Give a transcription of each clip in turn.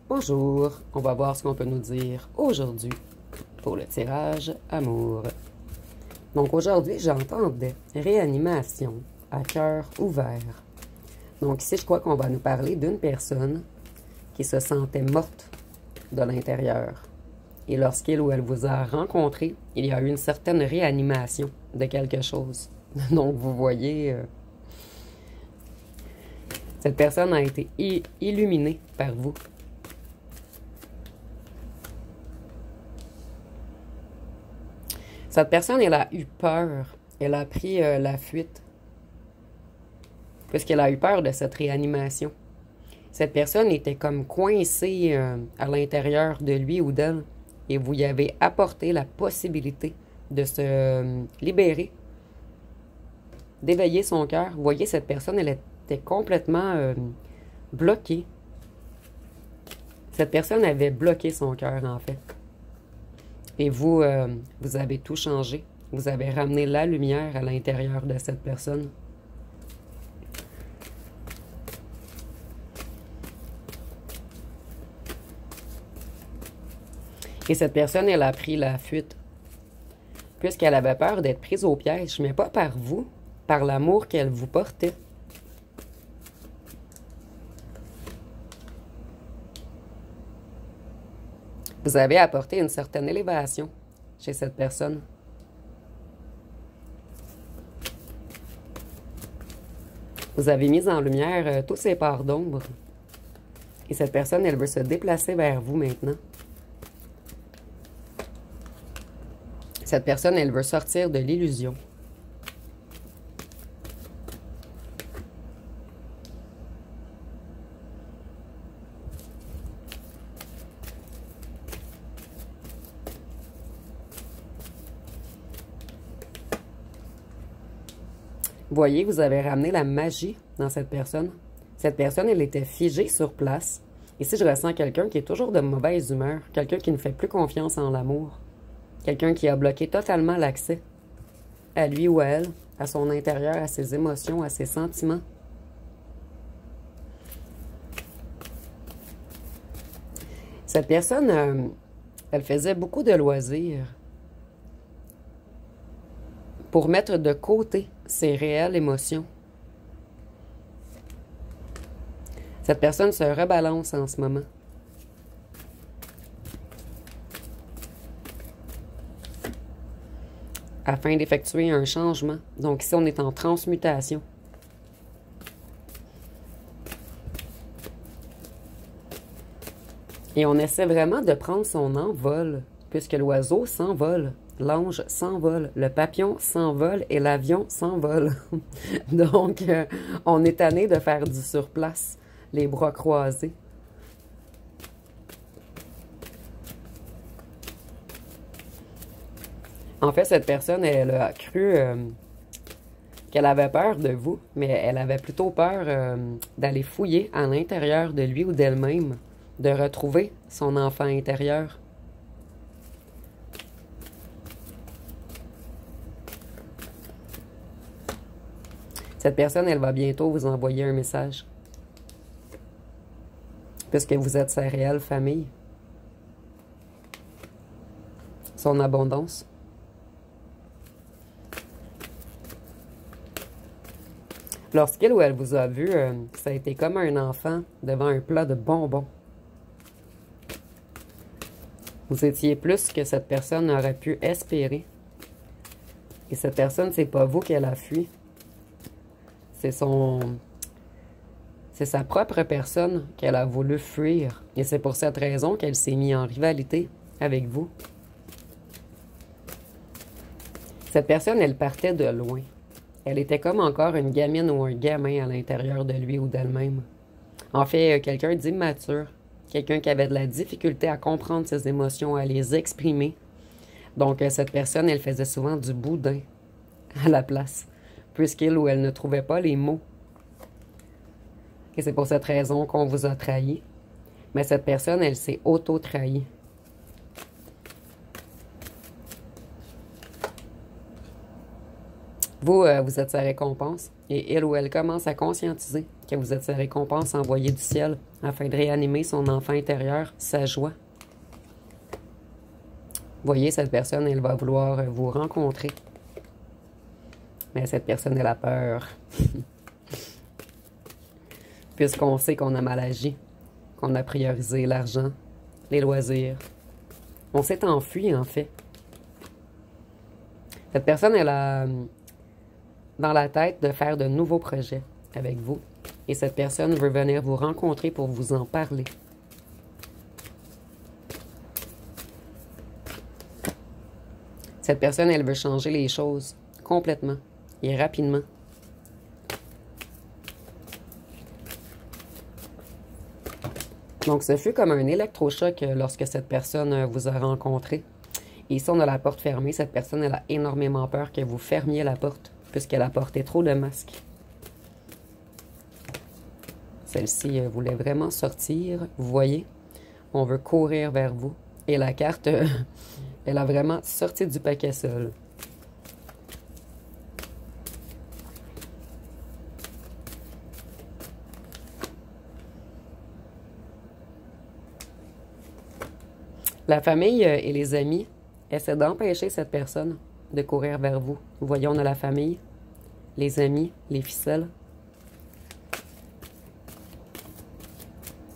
Bonjour, on va voir ce qu'on peut nous dire aujourd'hui pour le tirage amour. Donc aujourd'hui, j'entendais réanimation à cœur ouvert. Donc ici, je crois qu'on va nous parler d'une personne qui se sentait morte de l'intérieur. Et lorsqu'il ou elle vous a rencontré, il y a eu une certaine réanimation de quelque chose. Donc vous voyez, cette personne a été illuminée par vous. Cette personne, elle a eu peur. Elle a pris la fuite. Puisqu'elle a eu peur de cette réanimation. Cette personne était comme coincée à l'intérieur de lui ou d'elle. Et vous y avez apporté la possibilité de se libérer. D'éveiller son cœur. Vous voyez, cette personne, elle était complètement bloquée. Cette personne avait bloqué son cœur, en fait. Et vous, vous avez tout changé. Vous avez ramené la lumière à l'intérieur de cette personne. Et cette personne, elle a pris la fuite. Puisqu'elle avait peur d'être prise au piège, mais pas par vous, par l'amour qu'elle vous portait. Vous avez apporté une certaine élévation chez cette personne. Vous avez mis en lumière tous ces parts d'ombre. Et cette personne, elle veut se déplacer vers vous maintenant. Cette personne, elle veut sortir de l'illusion. Vous voyez, vous avez ramené la magie dans cette personne. Cette personne, elle était figée sur place. Ici, je ressens quelqu'un qui est toujours de mauvaise humeur. Quelqu'un qui ne fait plus confiance en l'amour. Quelqu'un qui a bloqué totalement l'accès à lui ou à elle, à son intérieur, à ses émotions, à ses sentiments. Cette personne, elle faisait beaucoup de loisirs pour mettre de côté ses réelles émotions. Cette personne se rebalance en ce moment. Afin d'effectuer un changement. Donc ici, on est en transmutation. Et on essaie vraiment de prendre son envol, puisque l'oiseau s'envole, l'ange s'envole, le papillon s'envole et l'avion s'envole. Donc, on est tanné de faire du surplace, les bras croisés. En fait, cette personne, elle a cru qu'elle avait peur de vous, mais elle avait plutôt peur d'aller fouiller à l'intérieur de lui ou d'elle-même, de retrouver son enfant intérieur. Cette personne, elle va bientôt vous envoyer un message. Puisque vous êtes sa réelle famille. Son abondance. Lorsqu'il ou elle vous a vu, ça a été comme un enfant devant un plat de bonbons. Vous étiez plus que cette personne aurait pu espérer. Et cette personne, c'est pas vous qu'elle a fui. C'est sa propre personne qu'elle a voulu fuir. Et c'est pour cette raison qu'elle s'est mise en rivalité avec vous. Cette personne, elle partait de loin. Elle était comme encore une gamine ou un gamin à l'intérieur de lui ou d'elle-même. En fait, quelqu'un d'immature. Quelqu'un qui avait de la difficulté à comprendre ses émotions, à les exprimer. Donc, cette personne, elle faisait souvent du boudin à la place, puisqu'il ou elle ne trouvait pas les mots. Et c'est pour cette raison qu'on vous a trahi. Mais cette personne, elle s'est auto-trahie. Vous, vous êtes sa récompense. Et il ou elle commence à conscientiser que vous êtes sa récompense envoyée du ciel afin de réanimer son enfant intérieur, sa joie. Voyez, cette personne, elle va vouloir vous rencontrer. Mais cette personne, elle a peur. Puisqu'on sait qu'on a mal agi, qu'on a priorisé l'argent, les loisirs. On s'est enfui, en fait. Cette personne, elle a dans la tête de faire de nouveaux projets avec vous. Et cette personne veut venir vous rencontrer pour vous en parler. Cette personne, elle veut changer les choses complètement et rapidement. Donc, ce fut comme un électrochoc lorsque cette personne vous a rencontré. Et ici, on a la porte fermée. Cette personne, elle a énormément peur que vous fermiez la porte, puisqu'elle a porté trop de masques. Celle-ci voulait vraiment sortir. Vous voyez, on veut courir vers vous. Et la carte, elle a vraiment sorti du paquet seule. La famille et les amis essaient d'empêcher cette personne de courir vers vous. Vous voyez, on a la famille, les amis, les ficelles.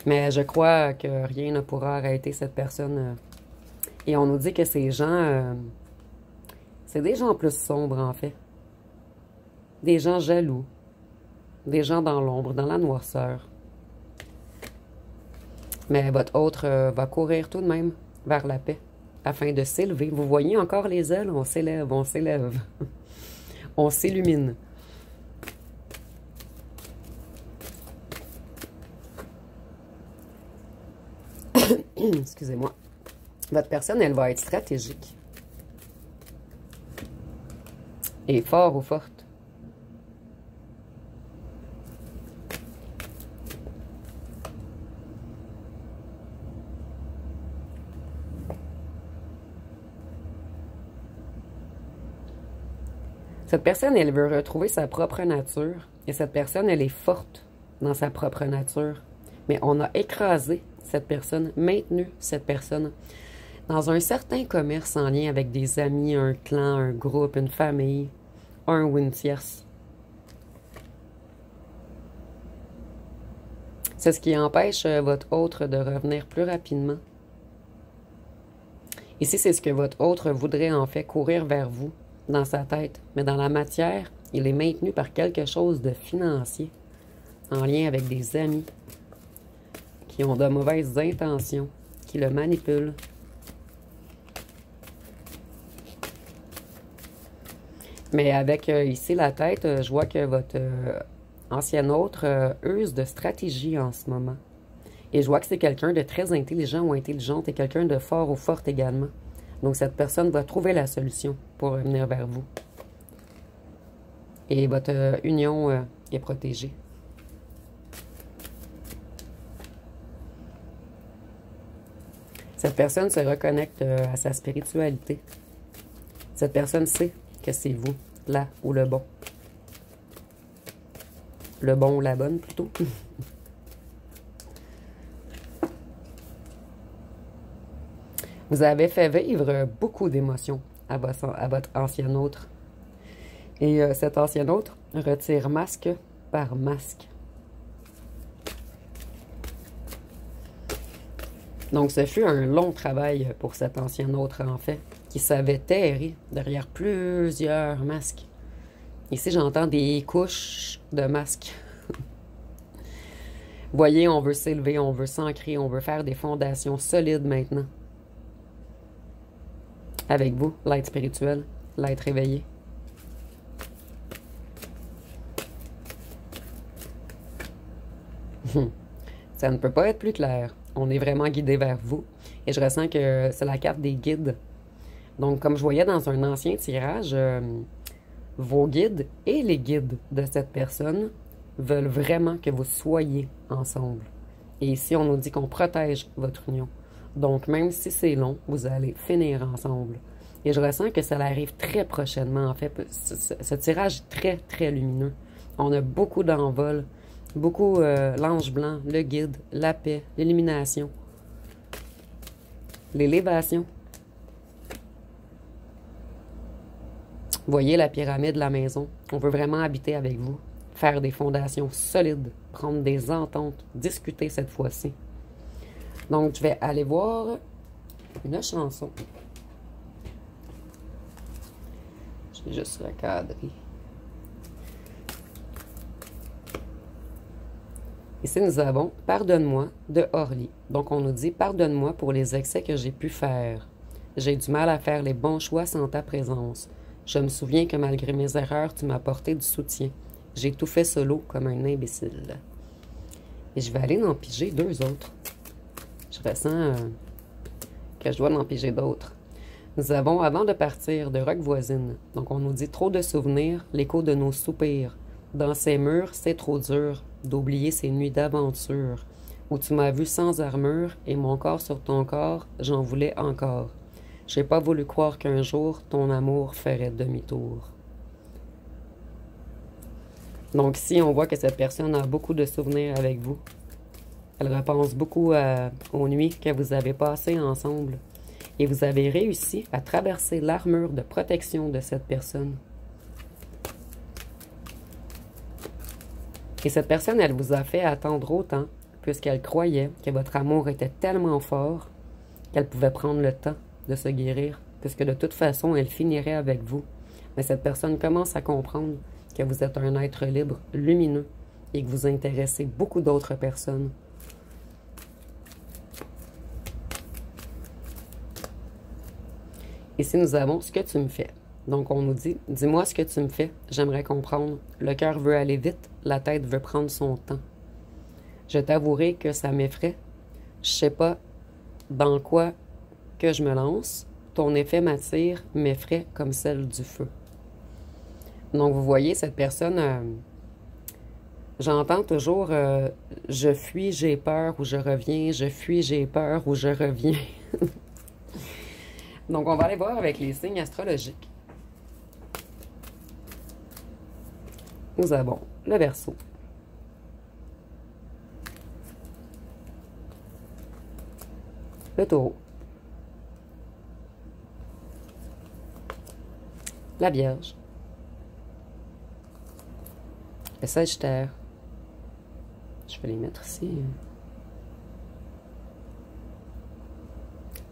Mais je crois que rien ne pourra arrêter cette personne. Et on nous dit que ces gens, c'est des gens plus sombres en fait. Des gens jaloux. Des gens dans l'ombre, dans la noirceur. Mais votre autre va courir tout de même vers la paix, afin de s'élever. Vous voyez encore les ailes? On s'élève, on s'élève. On s'illumine. Excusez-moi. Votre personne, elle va être stratégique. Et fort ou forte. Cette personne, elle veut retrouver sa propre nature. Et cette personne, elle est forte dans sa propre nature. Mais on a écrasé cette personne, maintenu cette personne dans un certain commerce en lien avec des amis, un clan, un groupe, une famille, un ou une tierce. C'est ce qui empêche votre autre de revenir plus rapidement. Ici, c'est ce que votre autre voudrait en fait courir vers vous dans sa tête. Mais dans la matière, il est maintenu par quelque chose de financier en lien avec des amis qui ont de mauvaises intentions, qui le manipulent. Mais avec ici la tête, je vois que votre ancien autre use de stratégie en ce moment. Et je vois que c'est quelqu'un de très intelligent ou intelligente et quelqu'un de fort ou forte également. Donc cette personne va trouver la solution pour venir vers vous. Et votre union est protégée. Cette personne se reconnecte à sa spiritualité. Cette personne sait que c'est vous, là ou le bon. Le bon ou la bonne, plutôt. Vous avez fait vivre beaucoup d'émotions à votre ancien autre. Et cet ancien autre retire masque par masque. Donc, ce fut un long travail pour cet ancien autre, en fait, qui savait terrer derrière plusieurs masques. Ici, j'entends des couches de masques. Voyez, on veut s'élever, on veut s'ancrer, on veut faire des fondations solides maintenant. Avec vous, l'être spirituel, l'être éveillé. Ça ne peut pas être plus clair. On est vraiment guidé vers vous. Et je ressens que c'est la carte des guides. Donc, comme je voyais dans un ancien tirage, vos guides et les guides de cette personne veulent vraiment que vous soyez ensemble. Et ici, on nous dit qu'on protège votre union. Donc, même si c'est long, vous allez finir ensemble. Et je ressens que ça arrive très prochainement. En fait, ce tirage est très, très lumineux. On a beaucoup d'envols Beaucoup l'ange blanc, le guide, la paix, l'illumination, l'élévation. Voyez la pyramide de la maison. On veut vraiment habiter avec vous, faire des fondations solides, prendre des ententes, discuter cette fois-ci. Donc, je vais aller voir une chanson. Je vais juste recadrer. Ici, nous avons « Pardonne-moi » de Orly. Donc, on nous dit « Pardonne-moi pour les excès que j'ai pu faire. J'ai du mal à faire les bons choix sans ta présence. Je me souviens que malgré mes erreurs, tu m'as apporté du soutien. J'ai tout fait solo comme un imbécile. » Et je vais aller en piger 2 autres. Je ressens que je dois en piger d'autres. Nous avons « Avant de partir » de Rock Voisine. Donc, on nous dit « Trop de souvenirs, l'écho de nos soupirs. Dans ces murs, c'est trop dur d'oublier ces nuits d'aventure, où tu m'as vu sans armure et mon corps sur ton corps, j'en voulais encore. J'ai pas voulu croire qu'un jour, ton amour ferait demi-tour. » Donc ici, on voit que cette personne a beaucoup de souvenirs avec vous. Elle repense beaucoup aux nuits que vous avez passées ensemble. Et vous avez réussi à traverser l'armure de protection de cette personne. Et cette personne, elle vous a fait attendre autant, puisqu'elle croyait que votre amour était tellement fort qu'elle pouvait prendre le temps de se guérir, puisque de toute façon, elle finirait avec vous. Mais cette personne commence à comprendre que vous êtes un être libre, lumineux, et que vous intéressez beaucoup d'autres personnes. Ici, nous avons « Ce que tu me fais ». Donc, on nous dit « Dis-moi ce que tu me fais, j'aimerais comprendre. Le cœur veut aller vite, la tête veut prendre son temps. Je t'avouerai que ça m'effraie. Je sais pas dans quoi que je me lance. Ton effet m'attire, m'effraie comme celle du feu. » Donc, vous voyez, cette personne, j'entends toujours je fuis, j'ai peur » ou « je reviens »,« je fuis, j'ai peur » ou « je reviens ». Donc, on va aller voir avec les signes astrologiques. Nous avons le Verseau, le Taureau, la Vierge, le Sagittaire. Je vais les mettre ici.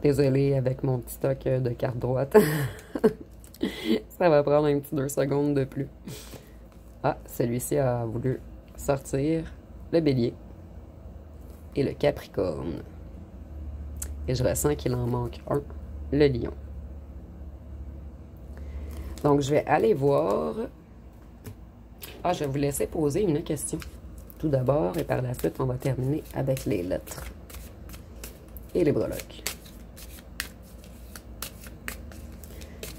Désolée avec mon petit stock de carte droite. Ça va prendre un petit 2 secondes de plus. Ah, celui-ci a voulu sortir le Bélier et le Capricorne. Et je ressens qu'il en manque un, le Lion. Donc, je vais aller voir. Ah, je vais vous laisser poser une question tout d'abord et par la suite, on va terminer avec les lettres et les breloques.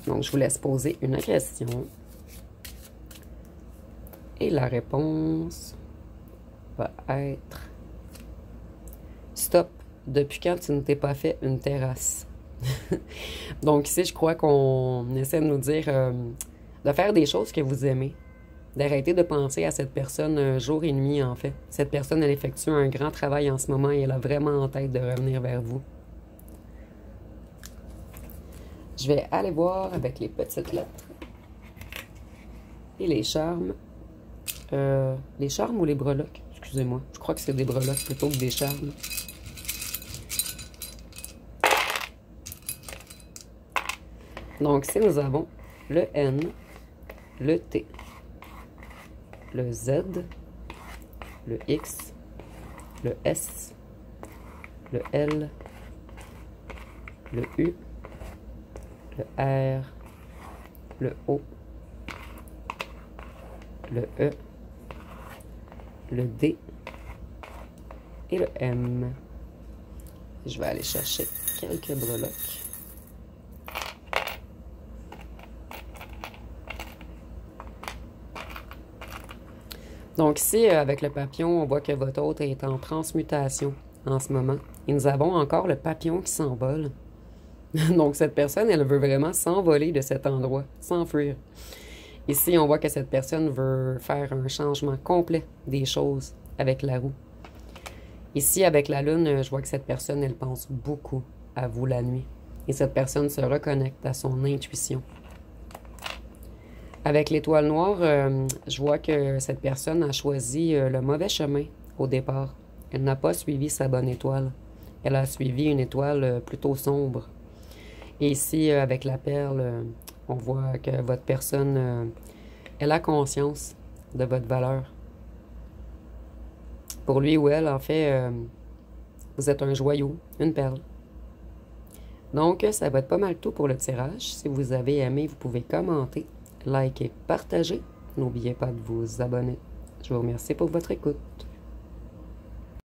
Donc, je vous laisse poser une question. Et la réponse va être « Stop, depuis quand tu ne t'es pas fait une terrasse? » Donc ici, je crois qu'on essaie de nous dire de faire des choses que vous aimez, d'arrêter de penser à cette personne jour et nuit, en fait. Cette personne, elle effectue un grand travail en ce moment et elle a vraiment en tête de revenir vers vous. Je vais aller voir avec les petites lettres et les charmes. Les charmes ou les breloques? Excusez-moi. Je crois que c'est des breloques plutôt que des charmes. Donc, ici, nous avons le N, le T, le Z, le X, le S, le L, le U, le R, le O, le E, le D et le M. Je vais aller chercher quelques breloques. Donc ici, avec le papillon, on voit que votre hôte est en transmutation en ce moment. Et nous avons encore le papillon qui s'envole. Donc cette personne, elle veut vraiment s'envoler de cet endroit, s'enfuir. Ici, on voit que cette personne veut faire un changement complet des choses avec la roue. Ici, avec la lune, je vois que cette personne, elle pense beaucoup à vous la nuit. Et cette personne se reconnecte à son intuition. Avec l'étoile noire, je vois que cette personne a choisi le mauvais chemin au départ. Elle n'a pas suivi sa bonne étoile. Elle a suivi une étoile plutôt sombre. Et ici, avec la perle, on voit que votre personne, elle a conscience de votre valeur. Pour lui ou elle, en fait, vous êtes un joyau, une perle. Donc, ça va être pas mal tout pour le tirage. Si vous avez aimé, vous pouvez commenter, liker, partager. N'oubliez pas de vous abonner. Je vous remercie pour votre écoute.